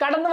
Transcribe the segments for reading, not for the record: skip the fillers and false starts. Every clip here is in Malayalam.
കടന്നു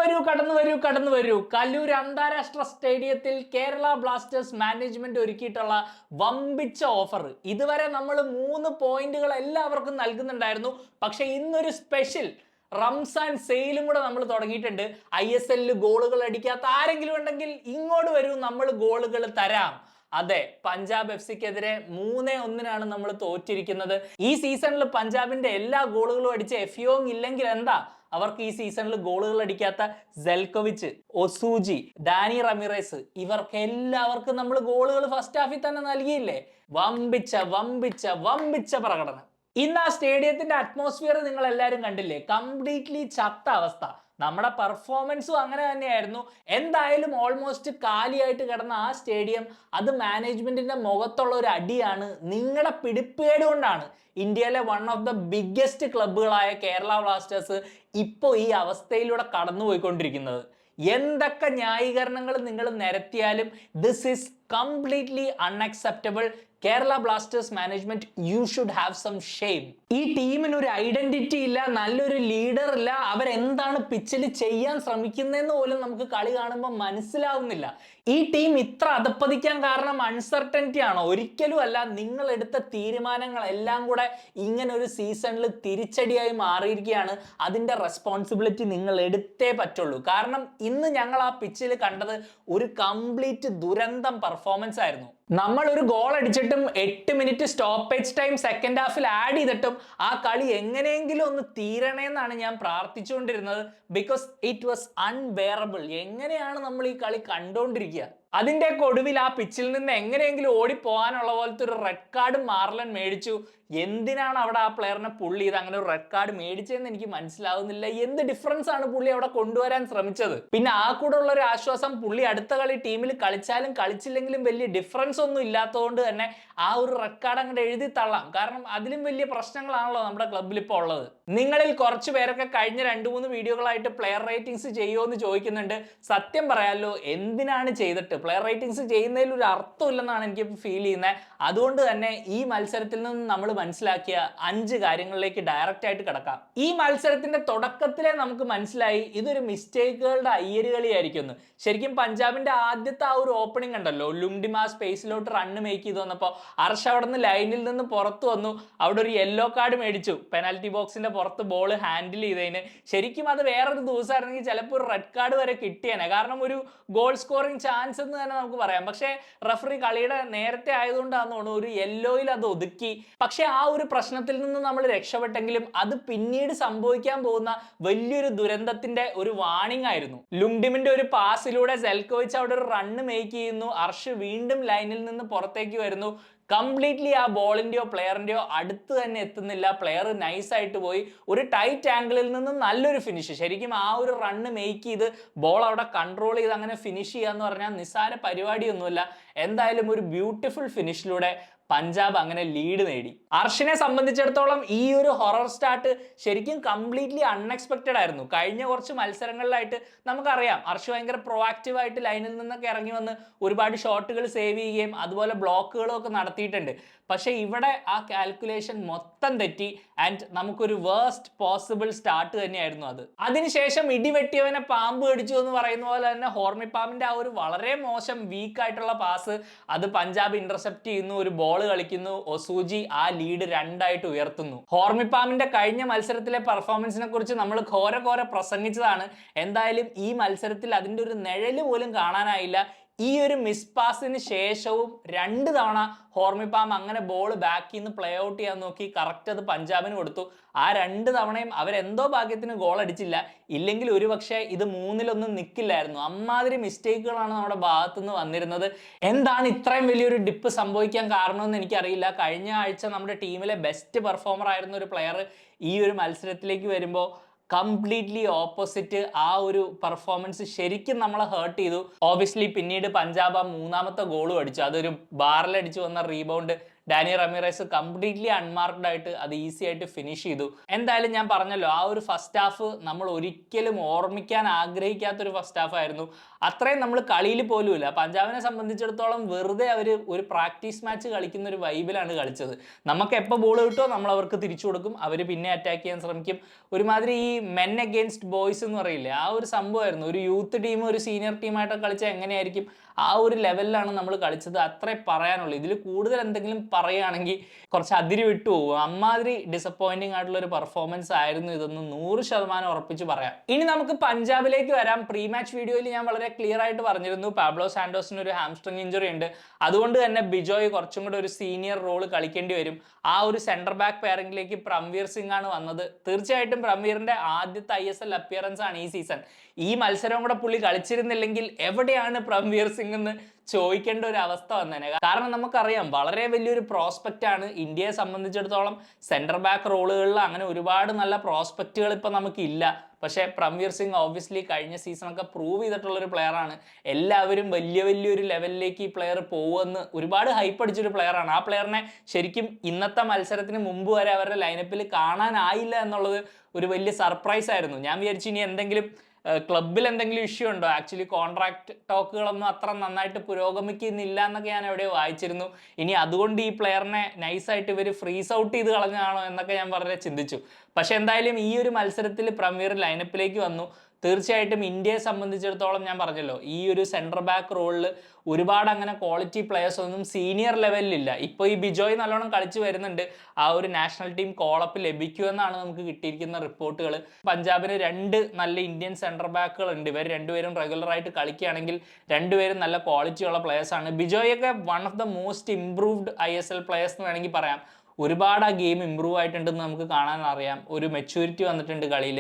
വരൂ. കല്ലൂർ അന്താരാഷ്ട്ര സ്റ്റേഡിയത്തിൽ കേരള ബ്ലാസ്റ്റേഴ്സ് മാനേജ്മെന്റ് ഒരുക്കിയിട്ടുള്ള വമ്പിച്ച ഓഫർ. ഇതുവരെ നമ്മൾ 3 പോയിന്റുകൾ എല്ലാവർക്കും നൽകുന്നുണ്ടായിരുന്നു. പക്ഷെ ഇന്നൊരു സ്പെഷ്യൽ റംസാൻ സെയിലും കൂടെ നമ്മൾ തുടങ്ങിയിട്ടുണ്ട്. ISL ഗോളുകൾ അടിക്കാത്ത ആരെങ്കിലും ഉണ്ടെങ്കിൽ ഇങ്ങോട്ട് വരൂ, നമ്മൾ ഗോളുകൾ തരാം. അതെ, പഞ്ചാബ് FCക്കെതിരെ 3-1 നമ്മൾ തോറ്റിരിക്കുന്നത്. ഈ സീസണിൽ പഞ്ചാബിന്റെ എല്ലാ ഗോളുകളും അടിച്ച എഫിയോങ് ഇല്ലെങ്കിൽ എന്താ, അവർക്ക് ഈ സീസണിൽ ഗോളുകൾ അടിക്കാത്ത സെൽക്കോവിച്ച്, ഒസൂജി, ഡാനി റമിറേസ്, ഇവർക്ക് എല്ലാവർക്കും നമ്മൾ ഗോളുകൾ ഫസ്റ്റ് ഹാഫിൽ തന്നെ നൽകിയില്ലേ. വമ്പിച്ച വമ്പിച്ച വമ്പിച്ച പ്രകടനം. ഇന്ന് ആ സ്റ്റേഡിയത്തിന്റെ അറ്റ്മോസ്ഫിയർ നിങ്ങൾ എല്ലാവരും കണ്ടില്ലേ. കംപ്ലീറ്റ്ലി ചത്ത അവസ്ഥ. നമ്മുടെ പെർഫോമൻസും അങ്ങനെ തന്നെയായിരുന്നു. എന്തായാലും ഓൾമോസ്റ്റ് കാലിയായിട്ട് കിടന്ന ആ സ്റ്റേഡിയം, അത് മാനേജ്മെന്റിന്റെ മുഖത്തുള്ള ഒരു അടിയാണ്. നിങ്ങളുടെ പിടിപ്പേട് കൊണ്ടാണ് ഇന്ത്യയിലെ വൺ ഓഫ് ദ ബിഗ്ഗസ്റ്റ് ക്ലബ്ബുകളായ കേരള ബ്ലാസ്റ്റേഴ്സ് ഇപ്പോൾ ഈ അവസ്ഥയിലൂടെ കടന്നുപോയിക്കൊണ്ടിരിക്കുന്നത്. എന്തൊക്കെ ന്യായീകരണങ്ങൾ നിങ്ങൾ നിരത്തിയാലും this is completely unacceptable. Kerala Blasters management, you should have some shame. ഈ ടീമിന് ഒരു ഐഡന്റിറ്റി ഇല്ല, നല്ലൊരു ലീഡർ ഇല്ല. അവരെന്താണ് പിച്ചിൽ ചെയ്യാൻ ശ്രമിക്കുന്നതെന്ന് പോലും നമുക്ക് കളി കാണുമ്പോൾ മനസ്സിലാവുന്നില്ല. ഈ ടീം ഇത്ര അധപ്പതിക്കാൻ കാരണം അൺസർട്ടനിറ്റി ആണോ? ഒരിക്കലും അല്ല. നിങ്ങൾ എടുത്ത തീരുമാനങ്ങളെല്ലാം കൂടെ ഇങ്ങനെ ഒരു സീസണിൽ തിരിച്ചടിയായി മാറിയിരിക്കുകയാണ്. അതിന്റെ റെസ്പോൺസിബിലിറ്റി നിങ്ങൾ എടുത്തേ പറ്റുള്ളൂ. കാരണം ഇന്ന് ഞങ്ങൾ ആ പിച്ചിൽ കണ്ടത് ഒരു കംപ്ലീറ്റ് ദുരന്തം പെർഫോമൻസ് ആയിരുന്നു. നമ്മൾ ഒരു ഗോൾ അടിച്ചിട്ടും 8 മിനിറ്റ് സ്റ്റോപ്പേജ് ടൈം സെക്കൻഡ് ഹാഫിൽ ആഡ് ചെയ്തിട്ടും ആ കളി എങ്ങനെയെങ്കിലും ഒന്ന് തീരണേന്നാണ് ഞാൻ പ്രാർത്ഥിച്ചുകൊണ്ടിരുന്നത്. Because it was unbearable. എങ്ങനെയാണ് നമ്മൾ ഈ കളി കണ്ടുകൊണ്ടിരിക്കുക? അതിന്റെ ഒടുവിൽ ആ പിച്ചിൽ നിന്ന് എങ്ങനെയെങ്കിലും ഓടിപ്പോകാനുള്ള പോലത്തെ ഒരു റെഡ് കാർഡ് മാർലൻ മേടിച്ചു. എന്തിനാണ് അവിടെ ആ പ്ലെയറിനെ പുള്ളി ചെയ്ത് അങ്ങനെ ഒരു റെഡ് കാർഡ് മേടിച്ചതെന്ന് എനിക്ക് മനസ്സിലാവുന്നില്ല. എന്ത് ഡിഫറൻസ് ആണ് പുള്ളി അവിടെ കൊണ്ടുവരാൻ ശ്രമിച്ചത്? പിന്നെ ആ കൂടെ ഉള്ള ഒരു ആശ്വാസം, പുള്ളി അടുത്ത കളി ടീമിൽ കളിച്ചാലും കളിച്ചില്ലെങ്കിലും വലിയ ഡിഫറൻസ് ഒന്നും ഇല്ലാത്തതുകൊണ്ട് തന്നെ ആ ഒരു റെഡ് കാർഡ് അങ്ങോട്ട് എഴുതി തള്ളാം. കാരണം അതിലും വലിയ പ്രശ്നങ്ങളാണല്ലോ നമ്മുടെ ക്ലബ്ബിൽ ഇപ്പോൾ ഉള്ളത്. നിങ്ങളിൽ കുറച്ച് പേരൊക്കെ കഴിഞ്ഞ 2-3 വീഡിയോകളായിട്ട് പ്ലെയർ റേറ്റിംഗ്സ് ചെയ്യുമോ എന്ന് ചോദിക്കുന്നുണ്ട്. സത്യം പറയാലോ, എന്തിനാണ് ചെയ്തിട്ട്? പ്ലെയർ റേറ്റിംഗ്സ് ചെയ്യുന്നതിൽ ഒരു അർത്ഥമില്ലെന്നാണ് എനിക്ക് ഫീൽ ചെയ്യുന്നത്. അതുകൊണ്ട് തന്നെ ഈ മത്സരത്തിൽ നിന്ന് നമ്മൾ മനസ്സിലാക്കിയ 5 കാര്യങ്ങളിലേക്ക് ഡയറക്റ്റ് ആയിട്ട് കിടക്കാം. ഈ മത്സരത്തിന്റെ തുടക്കത്തിലെ നമുക്ക് മനസ്സിലായി ഇതൊരു മിസ്റ്റേക്കുകളുടെ അയ്യരുകളിയായിരിക്കും. ശരിക്കും പഞ്ചാബിന്റെ ആദ്യത്തെ ആ ഒരു ഓപ്പണിംഗ് ഉണ്ടല്ലോ, ലുംഡിമ സ്പേസിലോട്ട് റണ്ണ് മേക്ക് ചെയ്ത് വന്നപ്പോൾ അർഷ അവിടെ നിന്ന് ലൈനിൽ നിന്ന് പുറത്തു വന്നു. അവിടെ ഒരു യെല്ലോ കാർഡ് മേടിച്ചു പെനാൽറ്റി ബോക്സിന്റെ പുറത്ത് ബോൾ ഹാൻഡിൽ ചെയ്തതിന്. ശരിക്കും അത് വേറൊരു ദിവസമായിരുന്നെങ്കിൽ ചിലപ്പോൾ ഒരു റെഡ് കാർഡ് വരെ കിട്ടിയേനെ. കാരണം ഒരു ഗോൾ സ്കോറിംഗ് ചാൻസ് എന്ന് തന്നെ നമുക്ക് പറയാം. പക്ഷേ റഫറി കളിയുടെ നേരത്തെ ആയതുകൊണ്ടാണെന്ന് തോന്നുന്നു ഒരു യെല്ലോയിൽ അത് ഒതുക്കി. പക്ഷെ ആ ഒരു പ്രശ്നത്തിൽ നിന്ന് നമ്മൾ രക്ഷപ്പെട്ടെങ്കിലും അത് പിന്നീട് സംഭവിക്കാൻ പോകുന്ന വലിയൊരു ദുരന്തത്തിന്റെ ഒരു വാണിംഗ് ആയിരുന്നു. ലുംഡിമിന്റെ ഒരു പാസിലൂടെ സെൽക്കോവിച്ച് അവിടെ ഒരു റണ്ണ് മേക്ക് ചെയ്യുന്നു. അർഷ് വീണ്ടും ലൈനിൽ നിന്ന് പുറത്തേക്ക് വരുന്നു. കംപ്ലീറ്റ്ലി ആ ബോളിന്റെയോ പ്ലെയറിന്റെയോ അടുത്ത് തന്നെ എത്തുന്നില്ല. പ്ലെയർ നൈസായിട്ട് പോയി ഒരു ടൈറ്റ് ആംഗിളിൽ നിന്ന് നല്ലൊരു ഫിനിഷ്. ശരിക്കും ആ ഒരു റണ്ണ് മേക്ക് ചെയ്ത് ബോൾ അവിടെ കൺട്രോൾ ചെയ്ത് അങ്ങനെ ഫിനിഷ് ചെയ്യാന്ന് പറഞ്ഞാൽ നിസ്സാര പരിപാടിയൊന്നുമില്ല. എന്തായാലും ഒരു ബ്യൂട്ടിഫുൾ ഫിനിഷിലൂടെ പഞ്ചാബ് അങ്ങനെ ലീഡ് നേടി. അർഷിനെ സംബന്ധിച്ചിടത്തോളം ഈ ഒരു ഹൊറർ സ്റ്റാർട്ട് ശരിക്കും കംപ്ലീറ്റ്ലി അൺഎക്സ്പെക്റ്റഡ് ആയിരുന്നു. കഴിഞ്ഞ കുറച്ച് മത്സരങ്ങളിലായിട്ട് നമുക്കറിയാം അർഷ് ഭയങ്കര പ്രൊആക്റ്റീവ് ആയിട്ട് ലൈനിൽ നിന്നൊക്കെ ഇറങ്ങി വന്ന് ഒരുപാട് ഷോട്ടുകൾ സേവ് ചെയ്യുകയും അതുപോലെ ബ്ലോക്കുകളും ഒക്കെ നടത്തിയിട്ടുണ്ട്. പക്ഷെ ഇവിടെ ആ കാൽക്കുലേഷൻ മൊത്തം തെറ്റി ആൻഡ് നമുക്കൊരു വേർസ്റ്റ് പോസിബിൾ സ്റ്റാർട്ട് തന്നെയായിരുന്നു അത്. അതിനുശേഷം ഇടിവെട്ടിയവനെ പാമ്പ് കടിച്ചു എന്ന് പറയുന്ന പോലെ തന്നെ ഹോർമിപ്പാമിന്റെ ആ ഒരു വളരെ മോശം വീക്കായിട്ടുള്ള പാസ് അത് പഞ്ചാബ് ഇന്റർസെപ്റ്റ് ചെയ്യുന്നു. ഒരു ബോൾ കളിക്കുന്നു. ഒസൂജി ആ ലീഡ് 2 ഉയർത്തുന്നു. ഹോർമിപ്പാമിന്റെ കഴിഞ്ഞ മത്സരത്തിലെ പെർഫോമൻസിനെ കുറിച്ച് നമ്മൾ ഘോര പ്രസംഗിച്ചതാണ്. എന്തായാലും ഈ മത്സരത്തിൽ അതിന്റെ ഒരു നിഴല് പോലും കാണാനായില്ല. ഈ ഒരു മിസ് പാസിന് ശേഷവും 2 തവണ ഹോർമിപ്പാം അങ്ങനെ ബോൾ ബാക്കിൽ നിന്ന് പ്ലേ ഔട്ട് ചെയ്യാൻ നോക്കി. കറക്റ്റ് അത് പഞ്ചാബിന് കൊടുത്തു. ആ 2 തവണയും അവരെന്തോ ഭാഗ്യത്തിന് ഗോൾ അടിച്ചില്ല. ഇല്ലെങ്കിൽ ഒരുപക്ഷെ ഇത് 3-1 നിൽക്കില്ലായിരുന്നു. അമ്മാതിരി മിസ്റ്റേക്കുകളാണ് നമ്മുടെ ഭാഗത്തുനിന്ന് വന്നിരുന്നത്. എന്താണ് ഇത്രയും വലിയൊരു ഡിപ്പ് സംഭവിക്കാൻ കാരണമെന്ന് എനിക്കറിയില്ല. കഴിഞ്ഞ ആഴ്ച നമ്മുടെ ടീമിലെ ബെസ്റ്റ് പെർഫോമർ ആയിരുന്ന ഒരു പ്ലെയർ ഈ ഒരു മത്സരത്തിലേക്ക് വരുമ്പോൾ കംപ്ലീറ്റ്ലി ഓപ്പോസിറ്റ് ആ ഒരു പെർഫോമൻസ് ശരിക്കും നമ്മളെ ഹേർട്ട് ചെയ്തു. ഓബിയസ്ലി പിന്നീട് പഞ്ചാബ് ആ 3ാമത്തെ ഗോളും അടിച്ചു. അതൊരു ബാറിലടിച്ചു വന്ന റീബൗണ്ട് ഡാനി റമീറസ് കംപ്ലീറ്റ്ലി അൺമാർക്ക്ഡ് ആയിട്ട് അത് ഈസി ആയിട്ട് ഫിനിഷ് ചെയ്തു. എന്തായാലും ഞാൻ പറഞ്ഞല്ലോ, ആ ഒരു ഫസ്റ്റ് ഹാഫ് നമ്മൾ ഒരിക്കലും ഓർമ്മിക്കാൻ ആഗ്രഹിക്കാത്തൊരു ഫസ്റ്റ് ഹാഫ് ആയിരുന്നു. അത്രയും നമ്മൾ കളിയിൽ പോലുമില്ല. പഞ്ചാബിനെ സംബന്ധിച്ചിടത്തോളം വെറുതെ അവർ ഒരു പ്രാക്ടീസ് മാച്ച് കളിക്കുന്ന ഒരു വൈബിലാണ് കളിച്ചത്. നമുക്ക് എപ്പോൾ ബോൾ കിട്ടുമോ നമ്മൾ അവർക്ക് തിരിച്ചു കൊടുക്കും, അവർ പിന്നെ അറ്റാക്ക് ചെയ്യാൻ ശ്രമിക്കും. ഒരുമാതിരി ഈ മെൻ അഗെയിൻസ്റ്റ് ബോയ്സ് എന്ന് പറയില്ലേ, ആ ഒരു സംഭവമായിരുന്നു. ഒരു യൂത്ത് ടീം ഒരു സീനിയർ ടീമായിട്ട് കളിച്ചാൽ എങ്ങനെയായിരിക്കും, ആ ഒരു ലെവലിലാണ് നമ്മൾ കളിച്ചത്. അത്രേ പറയാനുള്ളൂ. ഇതിൽ കൂടുതൽ എന്തെങ്കിലും പറയുകയാണെങ്കിൽ കുറച്ച് അതിരി വിട്ടു പോകും. അമ്മാതിരി ഡിസപ്പോയിന്റിംഗ് ആയിട്ടുള്ള ഒരു പെർഫോമൻസ് ആയിരുന്നു ഇതെന്ന് 100% ഉറപ്പിച്ച് പറയാം. ഇനി നമുക്ക് പഞ്ചാബിലേക്ക് വരാം. പ്രീ മാച്ച് വീഡിയോയിൽ ഞാൻ വളരെ ക്ലിയർ ആയിട്ട് പറഞ്ഞിരുന്നു, പാബ്ലോ സാന്റോസിന് ഒരു ഹാംസ്ട്രിങ് ഇഞ്ചുറി ഉണ്ട്. അതുകൊണ്ട് തന്നെ ബിജോയ് കുറച്ചും കൂടെ ഒരു സീനിയർ റോൾ കളിക്കേണ്ടി വരും. ആ ഒരു സെന്റർ ബാക്ക് പെയറിംഗിലേക്ക് പ്രംവീർ സിംഗ് ആണ് വന്നത്. തീർച്ചയായിട്ടും പ്രംവീറിന്റെ ആദ്യത്തെ ISL അപ്പിയറൻസ് ആണ് ഈ സീസൺ. ഈ മത്സരം കൂടെ പുള്ളി കളിച്ചിരുന്നില്ലെങ്കിൽ എവിടെയാണ് പ്രംവീർ സിംഗ് എന്ന് ചോദിക്കേണ്ട ഒരു അവസ്ഥ വന്നേനെ. കാരണം നമുക്കറിയാം, വളരെ വലിയൊരു പ്രോസ്പെക്റ്റ് ആണ്. ഇന്ത്യയെ സംബന്ധിച്ചിടത്തോളം സെന്റർ ബാക്ക് റോളുകളിൽ അങ്ങനെ ഒരുപാട് നല്ല പ്രോസ്പെക്റ്റുകൾ ഇപ്പൊ നമുക്കില്ല. പക്ഷേ പ്രംവീർ സിംഗ് ഓബ്വിയസ്ലി കഴിഞ്ഞ സീസണൊക്കെ പ്രൂവ് ചെയ്തിട്ടുള്ളൊരു പ്ലെയർ ആണ്. എല്ലാവരും വലിയൊരു ലെവലിലേക്ക് ഈ പ്ലെയർ പോകുമെന്ന് ഒരുപാട് ഹൈപ്പ് അടിച്ചൊരു പ്ലെയർ ആണ്. ആ പ്ലെയറിനെ ശരിക്കും ഇന്നത്തെ മത്സരത്തിന് മുമ്പ് വരെ അവരുടെ ലൈനപ്പിൽ കാണാനായില്ല എന്നുള്ളത് ഒരു വലിയ സർപ്രൈസ് ആയിരുന്നു. ഞാൻ വിചാരിച്ചു ഇനി എന്തെങ്കിലും ക്ലബിൽ എന്തെങ്കിലും ഇഷ്യൂ ഉണ്ടോ, ആക്ച്വലി കോൺട്രാക്ട് ടോക്കുകളൊന്നും അത്ര നന്നായിട്ട് പുരോഗമിക്കുന്നില്ല എന്നൊക്കെ ഞാൻ എവിടെയോ വായിച്ചിരുന്നു. ഇനി അതുകൊണ്ട് ഈ പ്ലെയറിനെ നൈസായിട്ട് ഇവർ ഫ്രീസ് ഔട്ട് ചെയ്ത് കളഞ്ഞാണോ എന്നൊക്കെ ഞാൻ വളരെ ചിന്തിച്ചു. പക്ഷെ എന്തായാലും ഈ ഒരു മത്സരത്തിൽ പ്രംവീർ ലൈനപ്പിലേക്ക് വന്നു. തീർച്ചയായിട്ടും ഇന്ത്യയെ സംബന്ധിച്ചിടത്തോളം ഞാൻ പറഞ്ഞല്ലോ, ഈ ഒരു സെൻറ്റർ ബാക്ക് റോളിൽ ഒരുപാട് അങ്ങനെ ക്വാളിറ്റി പ്ലെയേഴ്സ് ഒന്നും സീനിയർ ലെവലിലില്ല. ഇപ്പോൾ ഈ ബിജോയ് നല്ലോണം കളിച്ചു വരുന്നുണ്ട്. ആ ഒരു നാഷണൽ ടീം കോളപ്പ് ലഭിക്കുമെന്നാണ് നമുക്ക് കിട്ടിയിരിക്കുന്ന റിപ്പോർട്ടുകൾ. പഞ്ചാബിന് 2 നല്ല ഇന്ത്യൻ സെൻറ്റർ ബാക്കുകൾ ഉണ്ട്. ഇവർ രണ്ടുപേരും റെഗുലറായിട്ട് കളിക്കുകയാണെങ്കിൽ രണ്ടുപേരും നല്ല ക്വാളിറ്റി ഉള്ള പ്ലെയേഴ്സാണ്. ബിജോയൊക്കെ one of the most improved ISL players എന്ന് വേണമെങ്കിൽ പറയാം. ഒരുപാട് ആ ഗെയിം ഇമ്പ്രൂവ് ആയിട്ടുണ്ടെന്ന് നമുക്ക് കാണാൻ അറിയാം. ഒരു മെച്യൂരിറ്റി വന്നിട്ടുണ്ട് കളിയിൽ.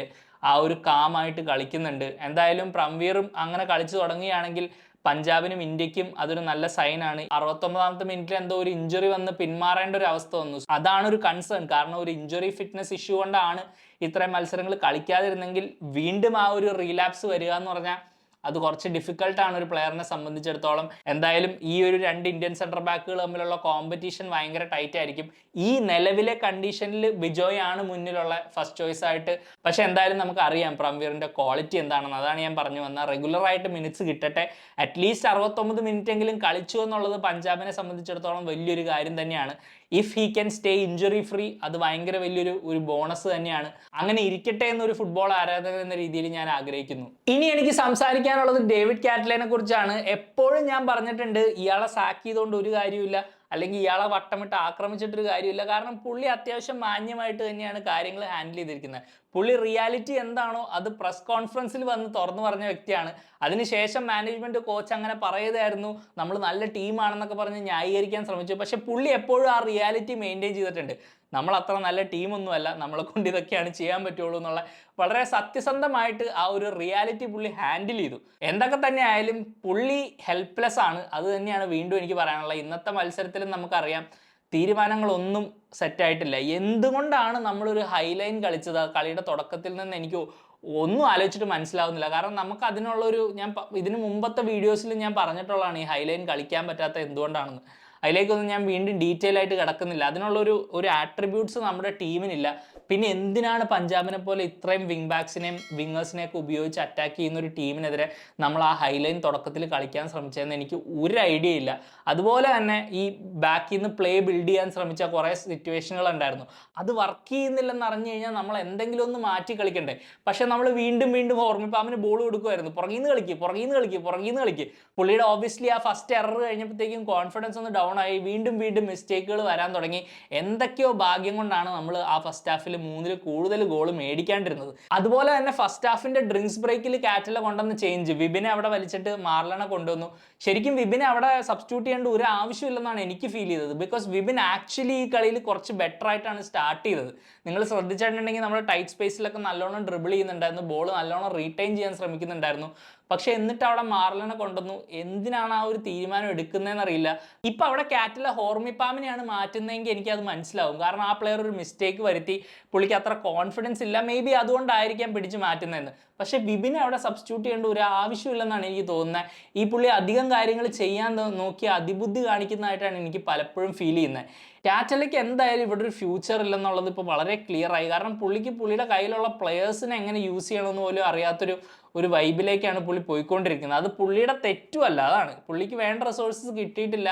ആ ഒരു കാമായിട്ട് കളിക്കുന്നുണ്ട്. എന്തായാലും പ്രംവീറും അങ്ങനെ കളിച്ചു തുടങ്ങുകയാണെങ്കിൽ പഞ്ചാബിനും ഇന്ത്യക്കും അതൊരു നല്ല സൈനാണ്. 69ാമത്തെ മിനിറ്റിൽ എന്തോ ഒരു ഇഞ്ചുറി വന്ന് പിന്മാറേണ്ട ഒരു അവസ്ഥ വന്നു. അതാണ് ഒരു കൺസേൺ. കാരണം ഒരു ഇഞ്ചുറി ഫിറ്റ്നസ് ഇഷ്യൂ കൊണ്ടാണ് ഇത്രയും മത്സരങ്ങൾ കളിക്കാതിരുന്നെങ്കിൽ വീണ്ടും ആ ഒരു റീലാപ്സ് വരിക എന്ന് പറഞ്ഞാൽ അത് കുറച്ച് ഡിഫിക്കൽട്ടാണ് ഒരു പ്ലെയറിനെ സംബന്ധിച്ചിടത്തോളം. എന്തായാലും ഈ ഒരു 2 ഇന്ത്യൻ സെൻറ്റർ ബാക്കുകൾ തമ്മിലുള്ള കോമ്പറ്റീഷൻ ഭയങ്കര ടൈറ്റ് ആയിരിക്കും. ഈ നിലവിലെ കണ്ടീഷനിൽ ബിജോയ് ആണ് മുന്നിലുള്ള ഫസ്റ്റ് ചോയ്സ് ആയിട്ട്. പക്ഷെ എന്തായാലും നമുക്കറിയാം പ്രംവീറിന്റെ ക്വാളിറ്റി എന്താണെന്ന്. അതാണ് ഞാൻ പറഞ്ഞു വന്നത്. റെഗുലറായിട്ട് മിനിറ്റ്സ് കിട്ടട്ടെ. അറ്റ്ലീസ്റ്റ് 69 മിനിറ്റ് എങ്കിലും കളിച്ചു എന്നുള്ളത് പഞ്ചാബിനെ സംബന്ധിച്ചിടത്തോളം വലിയൊരു കാര്യം തന്നെയാണ്. If he can stay injury free, അത് ഭയങ്കര വലിയൊരു ബോണസ് തന്നെയാണ്. അങ്ങനെ ഇരിക്കട്ടെ എന്നൊരു ഫുട്ബോൾ ആരാധകൻ എന്ന രീതിയിൽ ഞാൻ ആഗ്രഹിക്കുന്നു. ഇനി എനിക്ക് സംസാരിക്കാനുള്ളത് ഡേവിഡ് കാറ്റ്ലനെ കുറിച്ചാണ്. എപ്പോഴും ഞാൻ പറഞ്ഞിട്ടുണ്ട്, ഇയാളെ സാക്ക് ചെയ്തുകൊണ്ട് ഒരു കാര്യമില്ല, അല്ലെങ്കിൽ ഇയാളെ വട്ടമിട്ട് ആക്രമിച്ചിട്ടൊരു കാര്യമില്ല. കാരണം പുള്ളി അത്യാവശ്യം മാന്യമായിട്ട് തന്നെയാണ് കാര്യങ്ങൾ ഹാൻഡിൽ ചെയ്തിരിക്കുന്നത്. പുള്ളി റിയാലിറ്റി എന്താണോ അത് പ്രസ് കോൺഫറൻസിൽ വന്ന് തുറന്നു പറഞ്ഞ വ്യക്തിയാണ്. അതിനുശേഷം മാനേജ്മെന്റ് കോച്ച് അങ്ങനെ പറയുകയായിരുന്നു, നമ്മൾ നല്ല ടീമാണെന്നൊക്കെ പറഞ്ഞ് ന്യായീകരിക്കാൻ ശ്രമിച്ചു. പക്ഷെ പുള്ളി എപ്പോഴും ആ റിയാലിറ്റി മെയിൻറ്റെയിൻ ചെയ്തിട്ടുണ്ട്. നമ്മൾ അത്ര നല്ല ടീമൊന്നുമല്ല, നമ്മളെ കൊണ്ട് ഇതൊക്കെയാണ് ചെയ്യാൻ പറ്റുള്ളൂ എന്നുള്ള വളരെ സത്യസന്ധമായിട്ട് ആ ഒരു റിയാലിറ്റി പുള്ളി ഹാൻഡിൽ ചെയ്തു. എന്തൊക്കെ തന്നെ ആയാലും പുള്ളി ഹെൽപ്ലെസ് ആണ്. അത് തന്നെയാണ് വീണ്ടും എനിക്ക് പറയാനുള്ളത്. ഇന്നത്തെ മത്സരത്തിലും നമുക്കറിയാം തീരുമാനങ്ങളൊന്നും സെറ്റായിട്ടില്ല. എന്തുകൊണ്ടാണ് നമ്മളൊരു ഹൈലൈൻ കളിച്ചത് കളിയുടെ തുടക്കത്തിൽ നിന്ന് എനിക്ക് ഒന്നും ആലോചിച്ചിട്ട് മനസ്സിലാവുന്നില്ല. കാരണം നമുക്ക് അതിനുള്ളൊരു ഇതിന് മുമ്പത്തെ വീഡിയോസിൽ ഞാൻ പറഞ്ഞിട്ടുള്ളതാണ് ഈ ഹൈലൈൻ കളിക്കാൻ പറ്റാത്ത എന്തുകൊണ്ടാണെന്ന്. അതിലേക്കൊന്നും ഞാൻ വീണ്ടും ഡീറ്റെയിൽ ആയിട്ട് കിടക്കുന്നില്ല. അതിനുള്ളൊരു ആട്രിബ്യൂട്ട്സ് നമ്മുടെ ടീമിനില്ല. പിന്നെ എന്തിനാണ് പഞ്ചാബിനെ പോലെ ഇത്രയും വിങ് ബാക്സിനെയും വിങ്ങേഴ്സിനെയൊക്കെ ഉപയോഗിച്ച് അറ്റാക്ക് ചെയ്യുന്ന ഒരു ടീമിനെതിരെ നമ്മൾ ആ ഹൈലൈൻ തുടക്കത്തിൽ കളിക്കാൻ ശ്രമിച്ചതെന്ന് എനിക്ക് ഒരു ഐഡിയ ഇല്ല. അതുപോലെ തന്നെ ഈ ബാക്കിൽ നിന്ന് പ്ലേ ബിൽഡ് ചെയ്യാൻ ശ്രമിച്ച കുറേ സിറ്റുവേഷനുകൾ ഉണ്ടായിരുന്നു. അത് വർക്ക് ചെയ്യുന്നില്ലെന്ന് അറിഞ്ഞു കഴിഞ്ഞാൽ നമ്മൾ എന്തെങ്കിലും ഒന്ന് മാറ്റി കളിക്കണ്ടേ. പക്ഷെ നമ്മൾ വീണ്ടും ഓർമ്മിപ്പാമിന് ബോൾ കൊടുക്കുമായിരുന്നു, പുറകിൽ നിന്ന് കളിക്ക്. പുള്ളിയുടെ ഓബ്വിയസ്ലി ആ ഫസ്റ്റ് എറർ കഴിഞ്ഞപ്പോഴത്തേക്കും കോൺഫിഡൻസ് ഒന്ന് ഡൗൺ ആയി. വീണ്ടും മിസ്റ്റേക്കുകൾ വരാൻ തുടങ്ങി. എന്തൊക്കെയോ ഭാഗ്യം കൊണ്ടാണ് നമ്മൾ ആ ഫസ്റ്റ് ഹാഫിൽ 3-ൽ കൂടുതൽ ഗോൾ മേടിക്കാണ്ടിരുന്നത്. അതുപോലെ തന്നെ ഫസ്റ്റ് ഹാഫിന്റെ ഡ്രിങ്ക്സ് ബ്രേക്കിൽ കാറ്റല കൊണ്ടുവന്ന ചേഞ്ച്, വിപിനെ അവിടെ വലിച്ചിട്ട് മാർലനെ കൊണ്ടുവന്നു. ശരിക്കും വിപിനെ അവിടെ സബ്സ്റ്റിറ്റ്യൂട്ട് ചെയ്യേണ്ട ഒരു ആവശ്യമില്ലെന്നാണ് എനിക്ക് ഫീൽ ചെയ്തത്. ബിക്കോസ് വിപിൻ ആക്ച്വലി ഈ കളിയിൽ കുറച്ച് ബെറ്റർ ആയിട്ടാണ് സ്റ്റാർട്ട് ചെയ്തത്. നിങ്ങൾ ശ്രദ്ധിച്ചിട്ടുണ്ടെങ്കിൽ നമ്മുടെ ടൈറ്റ് സ്പേസിലൊക്കെ നല്ലോണം ഡ്രിബിൾ ചെയ്യുന്നുണ്ടായിരുന്നു, ബോൾ നല്ലോണം റീറ്റെയിൻ ചെയ്യാൻ ശ്രമിക്കുന്നുണ്ടായിരുന്നു. പക്ഷെ എന്നിട്ട് അവിടെ മാർലനെ കൊണ്ടുവന്നു. എന്തിനാണ് ആ ഒരു തീരുമാനം എടുക്കുന്നതെന്ന് അറിയില്ല. ഇപ്പം അവിടെ കാറ്റിലെ ഹോർമിപ്പാമിനെയാണ് മാറ്റുന്നതെങ്കിൽ എനിക്കത് മനസ്സിലാവും. കാരണം ആ പ്ലെയർ ഒരു മിസ്റ്റേക്ക് വരുത്തി, പുള്ളിക്ക് അത്ര കോൺഫിഡൻസ് ഇല്ല, മേ ബി അതുകൊണ്ടായിരിക്കാം പിടിച്ച് മാറ്റുന്നതെന്ന്. പക്ഷെ വിപിനെ അവിടെ സബ്സ്റ്റിറ്റ്യൂട്ട് ചെയ്യേണ്ട ഒരു ആവശ്യമില്ലെന്നാണ് എനിക്ക് തോന്നുന്നത്. ഈ പുള്ളി അധികം കാര്യങ്ങൾ ചെയ്യാൻ നോക്കി അതിബുദ്ധി കാണിക്കുന്നതായിട്ടാണ് എനിക്ക് പലപ്പോഴും ഫീൽ ചെയ്യുന്നത്. കാറ്റലയ്ക്ക് എന്തായാലും ഇവിടെ ഒരു ഫ്യൂച്ചർ ഇല്ലെന്നുള്ളത് ഇപ്പോൾ വളരെ ക്ലിയർ ആയി. കാരണം പുള്ളിയുടെ കയ്യിലുള്ള പ്ലെയേഴ്സിനെ എങ്ങനെ യൂസ് ചെയ്യണമെന്ന് പോലും അറിയാത്തൊരു വൈബിലേക്കാണ് പുള്ളി പോയിക്കൊണ്ടിരിക്കുന്നത്. അത് പുള്ളിയുടെ തെറ്റുമല്ല, അതാണ് പുള്ളിക്ക് വേണ്ട റിസോഴ്സസ് കിട്ടിയിട്ടില്ല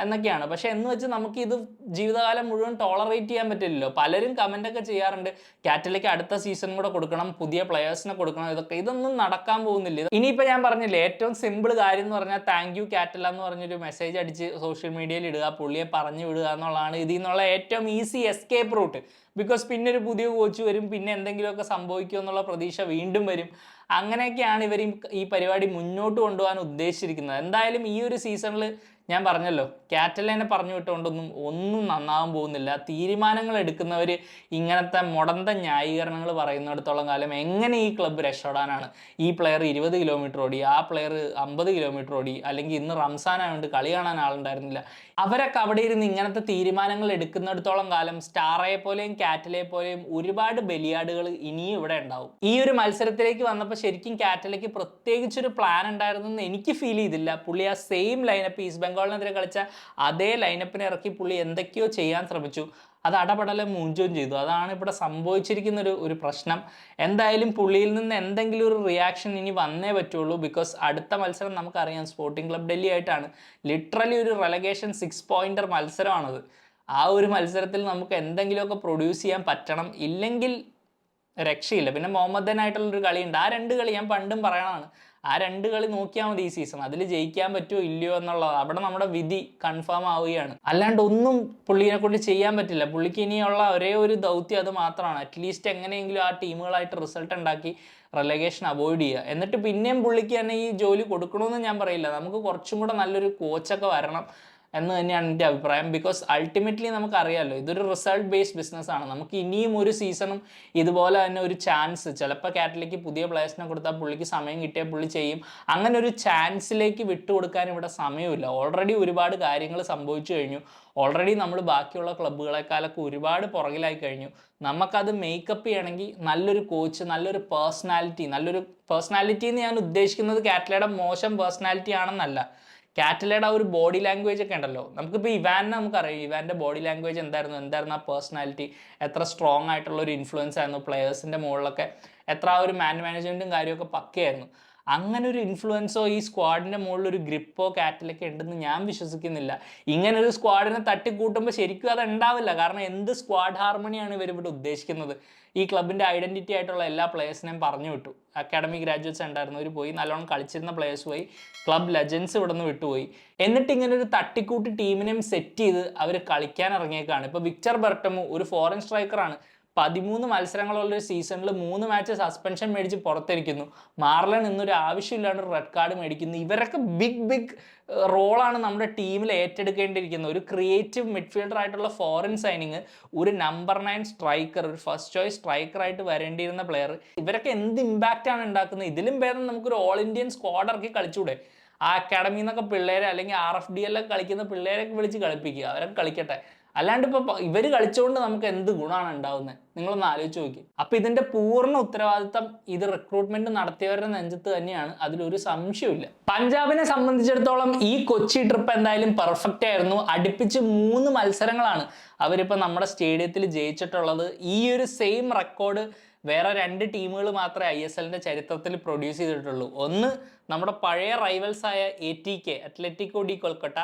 എന്നൊക്കെയാണ്. പക്ഷെ എന്ന് വെച്ച് നമുക്ക് ഇത് ജീവിതകാലം മുഴുവൻ ടോളറേറ്റ് ചെയ്യാൻ പറ്റില്ലല്ലോ. പലരും കമൻ്റൊക്കെ ചെയ്യാറുണ്ട്, കാറ്റലയ്ക്ക് അടുത്ത സീസൺ കൂടെ കൊടുക്കണം, പുതിയ പ്ലെയേഴ്സിനെ കൊടുക്കണം, ഇതൊന്നും നടക്കാൻ പോകുന്നില്ല. ഇനിയിപ്പോൾ ഞാൻ പറഞ്ഞില്ലേ, ഏറ്റവും സിമ്പിൾ കാര്യം എന്ന് പറഞ്ഞാൽ താങ്ക് യു കാറ്റല എന്ന് പറഞ്ഞൊരു മെസ്സേജ് അടിച്ച് സോഷ്യൽ മീഡിയയിൽ ഇടുക, പുള്ളിയെ പറഞ്ഞു വിടുക എന്നുള്ളതാണ് ഇതിൽ നിന്നുള്ള ഏറ്റവും ഈസി എസ്കേപ്പ് റൂട്ട്. ബിക്കോസ് പിന്നെ ഒരു പുതിയ കോച്ച് വരും, പിന്നെ എന്തെങ്കിലുമൊക്കെ സംഭവിക്കും എന്നുള്ള പ്രതീക്ഷ വീണ്ടും വരും. അങ്ങനെയൊക്കെയാണ് ഇവർ ഈ പരിപാടി മുന്നോട്ട് കൊണ്ടുപോകാൻ ഉദ്ദേശിച്ചിരിക്കുന്നത്. എന്തായാലും ഈ ഒരു സീസണിൽ ഞാൻ പറഞ്ഞല്ലോ, കാറ്റലനെ പറഞ്ഞു വിട്ടുകൊണ്ടൊന്നും ഒന്നും നന്നാവാൻ പോകുന്നില്ല. തീരുമാനങ്ങൾ എടുക്കുന്നവർ ഇങ്ങനത്തെ മുടന്ത ന്യായീകരണങ്ങൾ പറയുന്നിടത്തോളം കാലം എങ്ങനെ ഈ ക്ലബ്ബ് രക്ഷപ്പെടാനാണ്? ഈ പ്ലെയർ 20 കിലോമീറ്റർ ഓടി, ആ പ്ലെയർ 50 കിലോമീറ്റർ ഓടി, അല്ലെങ്കിൽ ഇന്ന് റംസാനായതുകൊണ്ട് കളി കാണാൻ ആളുണ്ടായിരുന്നില്ല. അവരൊക്കെ അവിടെ ഇരുന്ന് ഇങ്ങനത്തെ തീരുമാനങ്ങൾ എടുക്കുന്നിടത്തോളം കാലം സ്റ്റാറയെ പോലെയും കാറ്റലയെ പോലെയും ഒരുപാട് ബലിയാടുകൾ ഇനിയും ഇവിടെ ഉണ്ടാവും. ഈ ഒരു മത്സരത്തിലേക്ക് വന്നപ്പോൾ ശരിക്കും കാറ്റലയ്ക്ക് പ്രത്യേകിച്ചൊരു പ്ലാൻ ഉണ്ടായിരുന്നെന്ന് എനിക്ക് ഫീൽ ചെയ്തില്ല. പുള്ളി ആ സെയിം ലൈനപ്പ് ഈസ്റ്റ് ബംഗാളിനെതിരെ കളിച്ച അതേ ലൈനപ്പിനെ ഇറക്കി പുള്ളി എന്തൊക്കെയോ ചെയ്യാൻ ശ്രമിച്ചു. അത് അടപടലം മൂഞ്ചുകയും ചെയ്തു. അതാണ് ഇവിടെ സംഭവിച്ചിരിക്കുന്ന ഒരു പ്രശ്നം. എന്തായാലും പുള്ളിയിൽ നിന്ന് എന്തെങ്കിലും ഒരു റിയാക്ഷൻ ഇനി വന്നേ പറ്റുള്ളൂ. ബിക്കോസ് അടുത്ത മത്സരം നമുക്കറിയാം സ്പോർട്ടിംഗ് ക്ലബ് ഡൽഹി ആയിട്ടാണ്. ലിറ്ററലി ഒരു റെലഗേഷൻ 6 പോയിന്റർ മത്സരമാണത്. ആ ഒരു മത്സരത്തിൽ നമുക്ക് എന്തെങ്കിലുമൊക്കെ പ്രൊഡ്യൂസ് ചെയ്യാൻ പറ്റണം, ഇല്ലെങ്കിൽ രക്ഷയില്ല. പിന്നെ മുഹമ്മദനായിട്ടുള്ളൊരു കളിയുണ്ട്. ആ 2 കളി ഞാൻ പണ്ടും പറയണതാണ്, ആ 2 കളി നോക്കിയാൽ മതി ഈ സീസൺ. അതിൽ ജയിക്കാൻ പറ്റുമോ ഇല്ലയോ എന്നുള്ളത് അവിടെ നമ്മുടെ വിധി കൺഫേം ആവുകയാണ്. അല്ലാണ്ട് ഒന്നും പുള്ളിനെ കൊണ്ട് ചെയ്യാൻ പറ്റില്ല. പുള്ളിക്ക് ഇനിയുള്ള ഒരേ ഒരു ദൗത്യം അത് മാത്രമാണ്. അറ്റ്ലീസ്റ്റ് എങ്ങനെയെങ്കിലും ആ ടീമുകളായിട്ട് റിസൾട്ട് ഉണ്ടാക്കി റെലഗേഷൻ അവോയ്ഡ് ചെയ്യുക. എന്നിട്ട് പിന്നെയും പുള്ളിക്ക് തന്നെ ഈ ജോലി കൊടുക്കണമെന്ന് ഞാൻ പറയില്ല. നമുക്ക് കുറച്ചും കൂടെ നല്ലൊരു കോച്ചൊക്കെ വരണം എന്ന് തന്നെയാണ് എൻ്റെ അഭിപ്രായം. ബിക്കോസ് അൾട്ടിമേറ്റ്ലി നമുക്കറിയാമല്ലോ, ഇതൊരു റിസൾട്ട് ബേസ്ഡ് ബിസിനസ്സാണ്. നമുക്ക് ഇനിയും ഒരു സീസണും ഇതുപോലെ തന്നെ ഒരു ചാൻസ്, ചിലപ്പോൾ കാറ്റലയ്ക്ക് പുതിയ പ്ലേയേഴ്സിനെ കൊടുത്താൽ പുള്ളിക്ക് സമയം കിട്ടിയാൽ പുള്ളി ചെയ്യും. അങ്ങനെ ഒരു ചാൻസിലേക്ക് വിട്ടുകൊടുക്കാൻ ഇവിടെ സമയമില്ല. ഓൾറെഡി ഒരുപാട് കാര്യങ്ങൾ സംഭവിച്ചു കഴിഞ്ഞു. ഓൾറെഡി നമ്മൾ ബാക്കിയുള്ള ക്ലബ്ബുകളെക്കാളൊക്കെ ഒരുപാട് പുറകിലായി കഴിഞ്ഞു. നമുക്കത് മേക്കപ്പ് ചെയ്യണമെങ്കിൽ നല്ലൊരു കോച്ച്, നല്ലൊരു പേഴ്സണാലിറ്റി എന്ന് ഞാൻ ഉദ്ദേശിക്കുന്നത് കാറ്റലയുടെ മോശം പേഴ്സണാലിറ്റി ആണെന്നല്ല. കാറ്റലയുടെ ആ ഒരു ബോഡി ലാംഗ്വേജ് ഒക്കെ ഉണ്ടല്ലോ, നമുക്കിപ്പോൾ ഇവാനെ നമുക്കറിയാം, ഇവാൻ്റെ ബോഡി ലാംഗ്വേജ് എന്തായിരുന്നു ആ പേഴ്സണാലിറ്റി, എത്ര സ്ട്രോങ് ആയിട്ടുള്ള ഒരു ഇൻഫ്ലുവൻസ് ആയിരുന്നു പ്ലെയേഴ്സിൻ്റെ മുകളിലൊക്കെ, എത്ര ആ ഒരു മാനേജ്മെൻറ്റും കാര്യമൊക്കെ പക്കയായിരുന്നു. അങ്ങനെ ഒരു ഇൻഫ്ലുവൻസോ ഈ സ്ക്വാഡിൻ്റെ മുകളിൽ ഒരു ഗ്രിപ്പോ കാറ്റലൊക്കെ ഉണ്ടെന്ന് ഞാൻ വിശ്വസിക്കുന്നില്ല. ഇങ്ങനൊരു സ്ക്വാഡിനെ തട്ടിക്കൂട്ടുമ്പോൾ ശരിക്കും അത് ഉണ്ടാവില്ല. കാരണം എന്ത് സ്ക്വാഡ് ഹാർമണിയാണ് ഇവരിവിടെ ഉദ്ദേശിക്കുന്നത്? ഈ ക്ലബിൻ്റെ ഐഡൻറ്റിറ്റി ആയിട്ടുള്ള എല്ലാ പ്ലേയേഴ്സിനെയും പറഞ്ഞു വിട്ടു. അക്കാഡമി ഗ്രാജുവേറ്റ്സ് ഉണ്ടായിരുന്നവർ പോയി, നല്ലോണം കളിച്ചിരുന്ന പ്ലേയേഴ്സ് പോയി, ക്ലബ് ലെജൻസ് ഇവിടെ നിന്ന് വിട്ടുപോയി. എന്നിട്ട് ഇങ്ങനെ ഒരു തട്ടിക്കൂട്ടി ടീമിനെയും സെറ്റ് ചെയ്ത് അവർ കളിക്കാൻ ഇറങ്ങിയേക്കാണ്. ഇപ്പോൾ വിക്ടർ ബെർട്ടമു ഒരു ഫോറിൻ സ്ട്രൈക്കറാണ്. 13 മത്സരങ്ങളുള്ളൊരു സീസണിൽ 3 മാച്ച് സസ്പെൻഷൻ മേടിച്ച് പുറത്തിരിക്കുന്നു. മാർലൺ ഇന്നൊരു ആവശ്യമില്ലാണ്ട് റെഡ് കാർഡ് മേടിക്കുന്നു. ഇവരൊക്കെ ബിഗ് റോളാണ് നമ്മുടെ ടീമിൽ ഏറ്റെടുക്കേണ്ടിയിരിക്കുന്നത്. ഒരു ക്രിയേറ്റീവ് മിഡ്ഫീൽഡർ ആയിട്ടുള്ള ഫോറിൻ സൈനിങ്, ഒരു നമ്പർ 9 സ്ട്രൈക്കർ, ഒരു ഫസ്റ്റ് ചോയ്സ് സ്ട്രൈക്കറായിട്ട് വരേണ്ടിയിരുന്ന പ്ലെയർ, ഇവരൊക്കെ എന്ത് ഇമ്പാക്റ്റാണ് ഉണ്ടാക്കുന്നത്? ഇതിലും ഭേദം നമുക്കൊരു ഓൾ ഇന്ത്യൻ സ്ക്വാഡ് ഇറക്കി കളിച്ചൂടെ? ആ അക്കാഡമിയിൽ നിന്നൊക്കെ പിള്ളേരെ, അല്ലെങ്കിൽ RFDL കളിക്കുന്ന പിള്ളേരൊക്കെ വിളിച്ച് കളിപ്പിക്കുക, അവരൊക്കെ കളിക്കട്ടെ. അല്ലാണ്ട് ഇപ്പോൾ ഇവർ കളിച്ചുകൊണ്ട് നമുക്ക് എന്ത് ഗുണമാണ് ഉണ്ടാവുന്നത്? നിങ്ങളൊന്ന് ആലോചിച്ച് നോക്കി. അപ്പോൾ ഇതിൻ്റെ പൂർണ്ണ ഉത്തരവാദിത്തം ഇത് റിക്രൂട്ട്മെന്റ് നടത്തിയവരുടെ നെഞ്ചത്ത് തന്നെയാണ്, അതിലൊരു സംശയമില്ല. പഞ്ചാബിനെ സംബന്ധിച്ചിടത്തോളം ഈ കൊച്ചി ട്രിപ്പ് എന്തായാലും പെർഫെക്റ്റ് ആയിരുന്നു. അടുപ്പിച്ച് 3 മത്സരങ്ങളാണ് അവരിപ്പോൾ നമ്മുടെ സ്റ്റേഡിയത്തിൽ ജയിച്ചിട്ടുള്ളത്. ഈ ഒരു സെയിം റെക്കോർഡ് വേറെ 2 ടീമുകൾ മാത്രമേ ISLന്റെ ചരിത്രത്തിൽ പ്രൊഡ്യൂസ് ചെയ്തിട്ടുള്ളൂ. ഒന്ന് നമ്മുടെ പഴയ റൈവൽസായ ATK, അത്ലറ്റിക്കോ ഡി കൊൽക്കട്ട.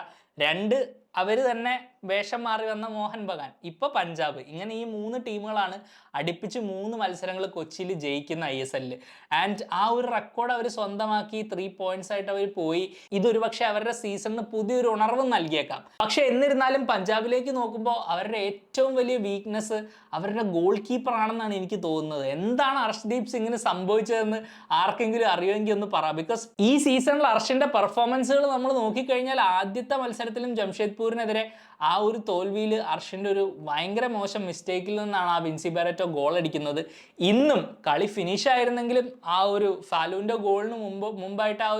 2 അവർ തന്നെ വേഷം മാറി വന്ന മോഹൻ ബഗാൻ, ഇപ്പോൾ പഞ്ചാബ്. ഇങ്ങനെ ഈ 3 ടീമുകളാണ് അടുപ്പിച്ച് 3 മത്സരങ്ങൾ കൊച്ചിയിൽ ജയിക്കുന്ന ISL. ആൻഡ് ആ ഒരു റെക്കോർഡ് അവർ സ്വന്തമാക്കി 3 പോയിന്റ്സ് ആയിട്ട് അവർ പോയി. ഇതൊരു പക്ഷേ അവരുടെ സീസണിന് പുതിയൊരു ഉണർവ് നൽകിയേക്കാം. പക്ഷെ എന്നിരുന്നാലും പഞ്ചാബിലേക്ക് നോക്കുമ്പോൾ അവരുടെ ഏറ്റവും വലിയ വീക്ക്നെസ് അവരുടെ ഗോൾ കീപ്പർ ആണെന്നാണ് എനിക്ക് തോന്നുന്നത്. എന്താണ് അർഷ്ദീപ് സിംഗിന് സംഭവിച്ചതെന്ന് ആർക്കെങ്കിലും അറിയുമെങ്കിൽ ഒന്ന് പറ. ബിക്കോസ് ഈ സീസണിൽ അർഷിന്റെ പെർഫോമൻസുകൾ നമ്മൾ നോക്കിക്കഴിഞ്ഞാൽ ആദ്യത്തെ മത്സരത്തിലും ജംഷഡ്പൂരിനെതിരെ ആ ഒരു തോൽവിയിൽ അർഷിൻ്റെ ഒരു ഭയങ്കര മോശം മിസ്റ്റേക്കിൽ നിന്നാണ് ആ വിൻസി ബാരറ്റോ ഗോൾ അടിക്കുന്നത്. ഇന്നും കളി ഫിനിഷ് ആയിരുന്നെങ്കിലും ആ ഒരു ഫാലുവിൻ്റെ ഗോളിന് മുമ്പായിട്ട് ആ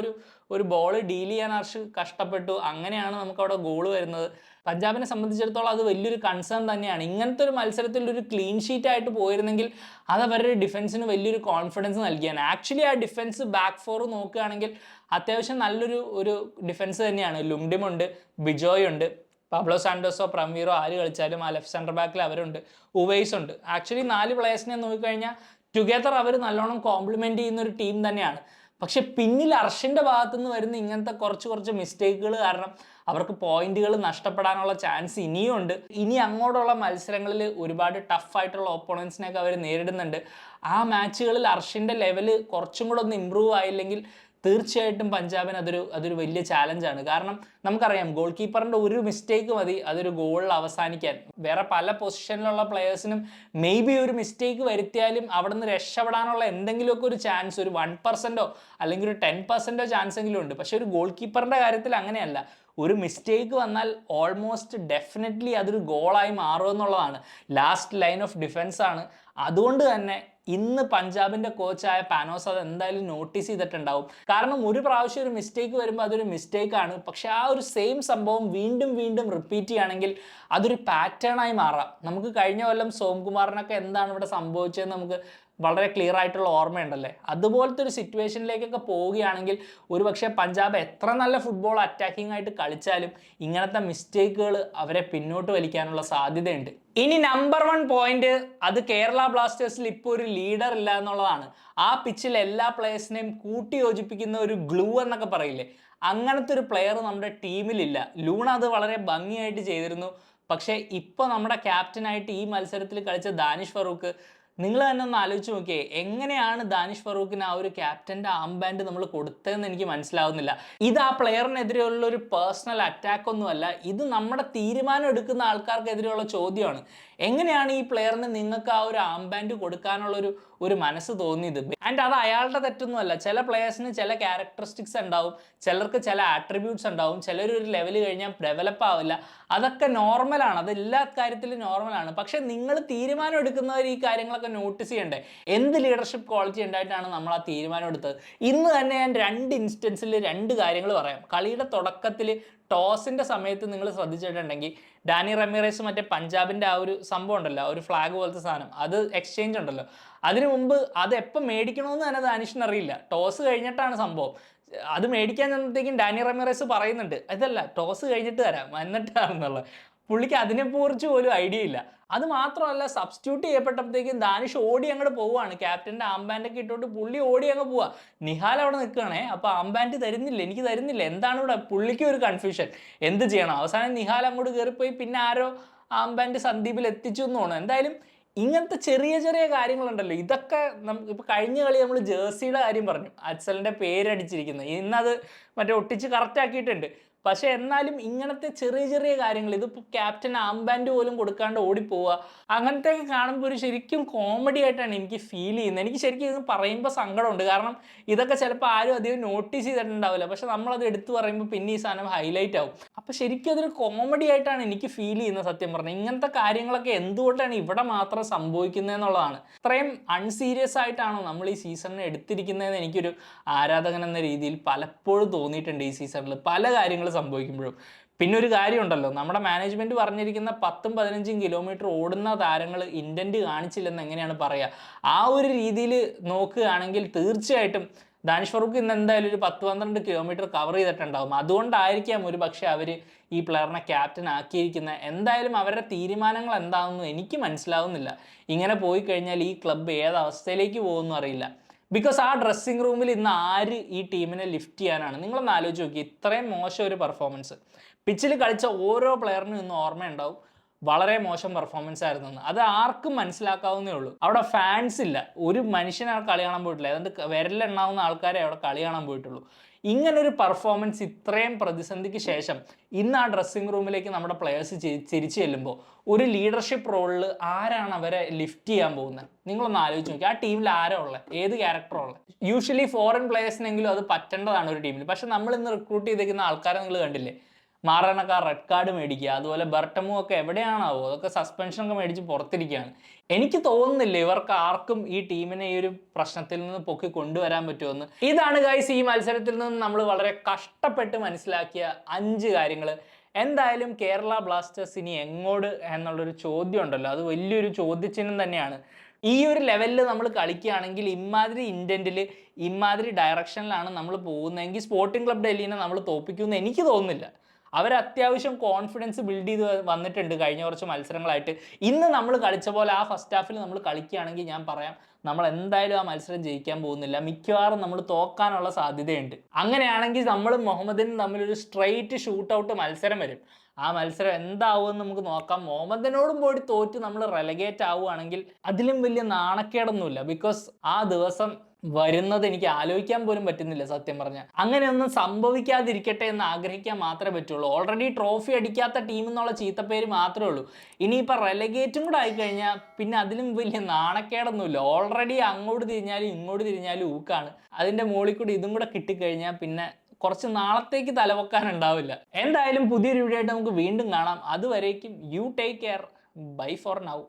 ഒരു ബോൾ ഡീൽ ചെയ്യാൻ അർഷ് കഷ്ടപ്പെട്ടു. അങ്ങനെയാണ് നമുക്ക് അവിടെ ഗോൾ വരുന്നത്. പഞ്ചാബിനെ സംബന്ധിച്ചിടത്തോളം അത് വലിയൊരു കൺസേൺ തന്നെയാണ്. ഇങ്ങനത്തെ ഒരു മത്സരത്തിൽ ഒരു ക്ലീൻ ഷീറ്റ് ആയിട്ട് പോയിരുന്നെങ്കിൽ അത് അവരുടെ ഡിഫൻസിന് വലിയൊരു കോൺഫിഡൻസ് നൽകിയാണ്. ആക്ച്വലി ആ ഡിഫൻസ് ബാക്ക് ഫോർ നോക്കുകയാണെങ്കിൽ അത്യാവശ്യം നല്ലൊരു ഡിഫൻസ് തന്നെയാണ്. ലുംഡിമുണ്ട്, ബിജോയ് ഉണ്ട്, പബ്ലോ സാന്റോസോ പ്രമീറോ ആര് കളിച്ചാലും ആ ലെഫ്റ്റ് സെൻറ്റർ ബാക്കിൽ അവരുണ്ട്, ഉവൈസ് ഉണ്ട്. ആക്ച്വലി 4 പ്ലേയേഴ്സിനെ നോക്കിക്കഴിഞ്ഞാൽ ടുഗെദർ അവർ നല്ലോണം കോംപ്ലിമെൻറ്റ് ചെയ്യുന്ന ഒരു ടീം തന്നെയാണ്. പക്ഷെ പിന്നിൽ അർഷിൻ്റെ ഭാഗത്തുനിന്ന് വരുന്ന ഇങ്ങനത്തെ കുറച്ച് മിസ്റ്റേക്കുകൾ കാരണം അവർക്ക് പോയിന്റുകൾ നഷ്ടപ്പെടാനുള്ള ചാൻസ് ഇനിയും ഉണ്ട്. ഇനി അങ്ങോട്ടുള്ള മത്സരങ്ങളിൽ ഒരുപാട് ടഫായിട്ടുള്ള ഓപ്പോണൻസിനെയൊക്കെ അവർ നേരിടുന്നുണ്ട്. ആ മാച്ചുകളിൽ അർഷിൻ്റെ ലെവല് കുറച്ചും കൂടെ ഒന്ന് ഇമ്പ്രൂവ് ആയില്ലെങ്കിൽ തീർച്ചയായിട്ടും പഞ്ചാബിന് അതൊരു വലിയ ചാലഞ്ചാണ്. കാരണം നമുക്കറിയാം ഗോൾ കീപ്പറിൻ്റെ ഒരു മിസ്റ്റേക്ക് മതി അതൊരു ഗോളിൽ അവസാനിക്കാൻ. വേറെ പല പൊസിഷനിലുള്ള പ്ലെയേഴ്സിനും മേ ബി ഒരു മിസ്റ്റേക്ക് വരുത്തിയാലും അവിടെ നിന്ന് രക്ഷപ്പെടാനുള്ള എന്തെങ്കിലുമൊക്കെ ഒരു ചാൻസ്, ഒരു 1% അല്ലെങ്കിൽ ഒരു 10% ചാൻസ് എങ്കിലും ഉണ്ട്. പക്ഷെ ഒരു ഗോൾ കീപ്പറിൻ്റെ കാര്യത്തിൽ അങ്ങനെയല്ല. ഒരു മിസ്റ്റേക്ക് വന്നാൽ ഓൾമോസ്റ്റ് ഡെഫിനറ്റ്ലി അതൊരു ഗോളായി മാറുമെന്നുള്ളതാണ്. ലാസ്റ്റ് ലൈൻ ഓഫ് ഡിഫൻസ് ആണ്. അതുകൊണ്ട് തന്നെ ഇന്ന് പഞ്ചാബിൻ്റെ കോച്ചായ പാനോസ് അത് എന്തായാലും നോട്ടീസ് ചെയ്തിട്ടുണ്ടാവും. കാരണം ഒരു പ്രാവശ്യം ഒരു മിസ്റ്റേക്ക് വരുമ്പോൾ അതൊരു മിസ്റ്റേക്കാണ്. പക്ഷെ ആ ഒരു സെയിം സംഭവം വീണ്ടും വീണ്ടും റിപ്പീറ്റ് ചെയ്യുകയാണെങ്കിൽ അതൊരു പാറ്റേണായി മാറാം. നമുക്ക് കഴിഞ്ഞ കൊല്ലം സോംകുമാറിനൊക്കെ എന്താണ് ഇവിടെ സംഭവിച്ചതെന്ന് നമുക്ക് വളരെ ക്ലിയർ ആയിട്ടുള്ള ഓർമ്മയുണ്ടല്ലേ. അതുപോലത്തെ ഒരു സിറ്റുവേഷനിലേക്കൊക്കെ പോവുകയാണെങ്കിൽ ഒരുപക്ഷെ പഞ്ചാബ് എത്ര നല്ല ഫുട്ബോൾ അറ്റാക്കിംഗ് ആയിട്ട് കളിച്ചാലും ഇങ്ങനത്തെ മിസ്റ്റേക്കുകൾ അവരെ പിന്നോട്ട് വലിക്കാനുള്ള സാധ്യതയുണ്ട്. ഇനി നമ്പർ 1 പോയിന്റ്, അത് കേരള ബ്ലാസ്റ്റേഴ്സിൽ ഇപ്പോൾ ഒരു ലീഡർ ഇല്ല എന്നുള്ളതാണ്. ആ പിച്ചിൽ എല്ലാ പ്ലേയേഴ്സിനെയും കൂട്ടി യോജിപ്പിക്കുന്ന ഒരു ഗ്ലൂ എന്നൊക്കെ പറയില്ലേ, അങ്ങനത്തെ ഒരു പ്ലെയർ നമ്മുടെ ടീമിലില്ല. ലൂണ അത് വളരെ ഭംഗിയായിട്ട് ചെയ്തിരുന്നു. പക്ഷേ ഇപ്പോൾ നമ്മുടെ ക്യാപ്റ്റനായിട്ട് ഈ മത്സരത്തിൽ കളിച്ച ദാനിഷ് ഫറൂഖ്, നിങ്ങൾ തന്നെ ഒന്ന് ആലോചിച്ച് നോക്കിയേ, എങ്ങനെയാണ് ദാനിഷ് ഫറൂഖിന് ആ ഒരു ക്യാപ്റ്റൻ്റെ ആംബാൻഡ് നമ്മൾ കൊടുത്തതെന്ന് എനിക്ക് മനസ്സിലാവുന്നില്ല. ഇത് ആ പ്ലെയറിനെതിരെയുള്ള ഒരു പേഴ്സണൽ അറ്റാക്ക് ഒന്നുമല്ല, ഇത് നമ്മുടെ തീരുമാനം എടുക്കുന്ന ആൾക്കാർക്കെതിരെയുള്ള ചോദ്യമാണ്. എങ്ങനെയാണ് ഈ പ്ലെയറിന് നിങ്ങൾക്ക് ആ ഒരു ആംബാൻഡ് കൊടുക്കാനുള്ളൊരു മനസ്സ് തോന്നിയത്? ആൻഡ് അത് അയാളുടെ തെറ്റൊന്നുമല്ല. ചില പ്ലെയേഴ്സിന് ചില ക്യാരക്ടറിസ്റ്റിക്സ് ഉണ്ടാവും, ചിലർക്ക് ചില ആട്രിബ്യൂട്ട്സ് ഉണ്ടാവും, ചിലരൊരു ലെവൽ കഴിഞ്ഞാൽ ഡെവലപ്പ് ആവില്ല. അതൊക്കെ നോർമലാണ്, അത് എല്ലാ കാര്യത്തിലും നോർമലാണ്. പക്ഷെ നിങ്ങൾ തീരുമാനം എടുക്കുന്നവർ ഈ കാര്യങ്ങളൊക്കെ നോട്ടീസ് ചെയ്യണ്ടേ? എന്ത് ലീഡർഷിപ്പ് ക്വാളിറ്റി ഉണ്ടായിട്ടാണ് നമ്മൾ ആ തീരുമാനം എടുത്തത്? ഇന്ന് തന്നെ ഞാൻ 2 ഇൻസ്റ്റൻസിൽ 2 കാര്യങ്ങൾ പറയാം. കളിയുടെ തുടക്കത്തിൽ ടോസിൻ്റെ സമയത്ത് നിങ്ങൾ ശ്രദ്ധിച്ചിട്ടുണ്ടെങ്കിൽ ഡാനി റമീറസ് മറ്റേ പഞ്ചാബിൻ്റെ ആ ഒരു സംഭവം ഉണ്ടല്ലോ, ഒരു ഫ്ലാഗ് പോലത്തെ സാധനം, അത് എക്സ്ചേഞ്ച് ഉണ്ടല്ലോ, അതിനു മുമ്പ് അത് എപ്പോൾ മേടിക്കണമെന്ന് തന്നെ ദാനിഷിന് അറിയില്ല. ടോസ് കഴിഞ്ഞിട്ടാണ് സംഭവം. അത് മേടിക്കാൻ ചെന്നത്തേക്കും ഡാനി റമീറസ് പറയുന്നുണ്ട് അതല്ല ടോസ് കഴിഞ്ഞിട്ട് തരാം എന്നിട്ടാണെന്നുള്ള. പുള്ളിക്ക് അതിനെക്കുറിച്ച് പോലും ഐഡിയ ഇല്ല. അത് മാത്രമല്ല, സബ്സ്റ്റിറ്റ്യൂട്ട് ചെയ്യപ്പെട്ടപ്പോഴത്തേക്കും ദാനിഷ് ഓടി അങ്ങോട്ട് പോവുകയാണ്. ക്യാപ്റ്റൻ്റെ ആംബാൻഡൊക്കെ ഇട്ടുകൊണ്ട് പുള്ളി ഓടി അങ്ങ് പോവുക. നിഹാൽ അവിടെ നിൽക്കുകയാണേ, അപ്പോൾ ആംബാൻഡ് തരുന്നില്ല, എനിക്ക് തരുന്നില്ല, എന്താണ് ഇവിടെ? പുള്ളിക്ക് ഒരു കൺഫ്യൂഷൻ, എന്ത് ചെയ്യണം. അവസാനം നിഹാൽ അങ്ങോട്ട് കയറിപ്പോയി, പിന്നെ ആരോ ആംബാൻഡ് സന്ദീപിൽ എത്തിച്ചു എന്ന് തോന്നുന്നു. എന്തായാലും ഇങ്ങനത്തെ ചെറിയ ചെറിയ കാര്യങ്ങളുണ്ടല്ലോ, ഇതൊക്കെ ഇപ്പോൾ കഴിഞ്ഞ കളി നമ്മൾ ജേഴ്സിയുടെ കാര്യം പറഞ്ഞു, അച്ഛലിൻ്റെ പേരടിച്ചിരിക്കുന്നത്, ഇന്നത് മറ്റേ ഒട്ടിച്ച് കറക്റ്റ് ആക്കിയിട്ടുണ്ട്. പക്ഷെ എന്നാലും ഇങ്ങനത്തെ ചെറിയ ചെറിയ കാര്യങ്ങൾ, ഇതിപ്പോൾ ക്യാപ്റ്റൻ ആംബാൻഡ് പോലും കൊടുക്കാണ്ട് ഓടിപ്പോവുക, അങ്ങനത്തെ കാണുമ്പോൾ ഒരു ശരിക്കും കോമഡി ആയിട്ടാണ് എനിക്ക് ഫീൽ ചെയ്യുന്നത്. എനിക്ക് ശരിക്കും ഇത് പറയുമ്പോൾ സങ്കടമുണ്ട്. കാരണം ഇതൊക്കെ ചിലപ്പോൾ ആരും അധികം നോട്ടീസ് ചെയ്തിട്ടുണ്ടാവില്ല, പക്ഷെ നമ്മളത് എടുത്തു പറയുമ്പോൾ പിന്നെ ഈ സാധനം ഹൈലൈറ്റ് ആവും. അപ്പോൾ ശരിക്കും അതൊരു കോമഡി ആയിട്ടാണ് എനിക്ക് ഫീൽ ചെയ്യുന്നത്. സത്യം പറഞ്ഞാൽ ഇങ്ങനത്തെ കാര്യങ്ങളൊക്കെ എന്തുകൊണ്ടാണ് ഇവിടെ മാത്രം സംഭവിക്കുന്നത് എന്നുള്ളതാണ്. ഇത്രയും അൺസീരിയസ് ആയിട്ടാണോ നമ്മൾ ഈ സീസണിനെ എടുത്തിരിക്കുന്നതെന്ന് എനിക്കൊരു ആരാധകൻ എന്ന രീതിയിൽ പലപ്പോഴും തോന്നിയിട്ടുണ്ട്. ഈ സീസണിൽ പല കാര്യങ്ങൾ സംഭവിക്കുമ്പോഴും. പിന്നെ ഒരു കാര്യമുണ്ടല്ലോ, നമ്മുടെ മാനേജ്മെന്റ് പറഞ്ഞിരിക്കുന്ന 10-15 കിലോമീറ്റർ ഓടുന്ന താരങ്ങൾ ഇൻറ്റൻറ്റ് കാണിച്ചില്ലെന്ന് എങ്ങനെയാണ് പറയുക? ആ ഒരു രീതിയിൽ നോക്കുകയാണെങ്കിൽ തീർച്ചയായിട്ടും ദാനിഷ് ഫറൂഖ് ഇന്ന് എന്തായാലും ഒരു 10-12 കിലോമീറ്റർ കവർ ചെയ്തിട്ടുണ്ടാകും. അതുകൊണ്ടായിരിക്കാം ഒരു പക്ഷേ അവർ ഈ പ്ലെയറിനെ ക്യാപ്റ്റൻ ആക്കിയിരിക്കുന്നത്. എന്തായാലും അവരുടെ തീരുമാനങ്ങൾ എന്താണെന്ന് എനിക്ക് മനസ്സിലാവുന്നില്ല. ഇങ്ങനെ പോയി കഴിഞ്ഞാൽ ഈ ക്ലബ്ബ് ഏതവസ്ഥയിലേക്ക് പോകുമെന്നും അറിയില്ല. ബിക്കോസ് ആ ഡ്രസ്സിങ് റൂമിൽ ഇന്ന് ആര് ഈ ടീമിനെ ലിഫ്റ്റ് ചെയ്യാനാണ്? നിങ്ങളൊന്ന് ആലോചിച്ച് നോക്കി, ഇത്രയും മോശം ഒരു പെർഫോമൻസ്. പിച്ചിൽ കളിച്ച ഓരോ പ്ലെയറിനും ഇന്ന് ഓർമ്മയുണ്ടാവും വളരെ മോശം പെർഫോമൻസ് ആയിരുന്നു. അത് ആർക്കും മനസ്സിലാക്കാവുന്നേ ഉള്ളൂ. അവിടെ ഫാൻസ് ഇല്ല, ഒരു മനുഷ്യനെ കളി കാണാൻ പോയിട്ടില്ല, അതുകൊണ്ട് വിരലെണ്ണാവുന്ന ആൾക്കാരെ അവിടെ കളി കാണാൻ പോയിട്ടുള്ളൂ. ഇങ്ങനൊരു പെർഫോമൻസ് ഇത്രയും പ്രതിസന്ധിക്ക് ശേഷം ഇന്ന് ആ ഡ്രസ്സിങ് റൂമിലേക്ക് നമ്മുടെ പ്ലെയേഴ്സ് തിരിച്ചു ചെല്ലുമ്പോൾ ഒരു ലീഡർഷിപ്പ് റോളിൽ ആരാണ് അവരെ ലിഫ്റ്റ് ചെയ്യാൻ പോകുന്നത്? നിങ്ങളൊന്ന് ആലോചിച്ച് നോക്കി, ആ ടീമിൽ ആരാ ഉള്ളത്? ഏത് ക്യാരക്ടറാണ് ഉള്ളത്? യൂഷ്വലി ഫോറിൻ പ്ലെയേഴ്സിനെങ്കിലും അത് പറ്റേണ്ടതാണ് ഒരു ടീമിൽ. പക്ഷെ നമ്മൾ ഇന്ന് റിക്രൂട്ട് ചെയ്തിരിക്കുന്ന ആൾക്കാരെ നിങ്ങൾ കണ്ടില്ലേ? മാറാനൊക്കെ റെഡ് കാർഡ് മേടിക്കുക, അതുപോലെ ബർട്ടമു ഒക്കെ എവിടെയാണാവോ, അതൊക്കെ സസ്പെൻഷനൊക്കെ മേടിച്ച് പുറത്തിരിക്കുകയാണ്. എനിക്ക് തോന്നുന്നില്ല ഇവർക്ക് ആർക്കും ഈ ടീമിനെ ഈ ഒരു പ്രശ്നത്തിൽ നിന്ന് പൊക്കി കൊണ്ടുവരാൻ പറ്റുമെന്ന്. ഇതാണ് ഗൈസ് ഈ മത്സരത്തിൽ നിന്ന് നമ്മൾ വളരെ കഷ്ടപ്പെട്ട് മനസ്സിലാക്കിയ 5 കാര്യങ്ങൾ. എന്തായാലും കേരള ബ്ലാസ്റ്റേഴ്സ് ഇനി എങ്ങോട്ട് എന്നുള്ളൊരു ചോദ്യം ഉണ്ടല്ലോ, അത് വലിയൊരു ചോദ്യചിഹ്നം തന്നെയാണ്. ഈ ഒരു ലെവലിൽ നമ്മൾ കളിക്കുകയാണെങ്കിൽ ഇമാതിരി ഇൻറ്റൻറ്റിൽ ഇമാതിരി ഡയറക്ഷനിലാണ് നമ്മൾ പോകുന്നതെങ്കിൽ സ്പോർട്ടിംഗ് ക്ലബ് ഡൽഹിനെ നമ്മൾ തോൽപ്പിക്കുമെന്ന് എനിക്ക് തോന്നുന്നില്ല. അവർ അത്യാവശ്യം കോൺഫിഡൻസ് ബിൽഡ് ചെയ്ത് വന്നിട്ടുണ്ട് കഴിഞ്ഞ കുറച്ച് മത്സരങ്ങളായിട്ട്. ഇന്ന് നമ്മൾ കളിച്ച പോലെ ആ ഫസ്റ്റ് ഹാഫിൽ നമ്മൾ കളിക്കുകയാണെങ്കിൽ ഞാൻ പറയാം നമ്മൾ എന്തായാലും ആ മത്സരം ജയിക്കാൻ പോകുന്നില്ല. മിക്കവാറും നമ്മൾ തോക്കാനുള്ള സാധ്യതയുണ്ട്. അങ്ങനെയാണെങ്കിൽ നമ്മളും മുഹമ്മദിനും തമ്മിലൊരു സ്ട്രെയിറ്റ് ഷൂട്ട് ഔട്ട് മത്സരം വരും. ആ മത്സരം എന്താവുമെന്ന് നമുക്ക് നോക്കാം. മുഹമ്മദിനോടും പോയി തോറ്റ് നമ്മൾ റെലഗേറ്റ് ആവുകയാണെങ്കിൽ അതിലും വലിയ നാണക്കേടൊന്നുമില്ല. ബിക്കോസ് ആ ദിവസം വരുന്നത് എനിക്ക് ആലോചിക്കാൻ പോലും പറ്റുന്നില്ല സത്യം പറഞ്ഞാൽ. അങ്ങനെയൊന്നും സംഭവിക്കാതിരിക്കട്ടെ എന്ന് ആഗ്രഹിക്കാൻ മാത്രമേ പറ്റുള്ളൂ. ഓൾറെഡി ട്രോഫി അടിക്കാത്ത ടീം എന്നുള്ള ചീത്തപ്പേര് മാത്രമേ ഉള്ളൂ. ഇനിയിപ്പോൾ റെലഗേറ്റും കൂടെ ആയിക്കഴിഞ്ഞാൽ പിന്നെ അതിലും വലിയ നാണക്കേടൊന്നുമില്ല. ഓൾറെഡി അങ്ങോട്ട് തിരിഞ്ഞാലും ഇങ്ങോട്ട് തിരിഞ്ഞാലും ഊക്കാണ്. അതിൻ്റെ മുകളിൽ കൂടി ഇതും കൂടെ കിട്ടിക്കഴിഞ്ഞാൽ പിന്നെ കുറച്ച് നാളത്തേക്ക് തലവെക്കാൻ ഉണ്ടാവില്ല. എന്തായാലും പുതിയൊരു വീഡിയോ ആയിട്ട് നമുക്ക് വീണ്ടും കാണാം. അതുവരേക്കും you take care. Bye for now.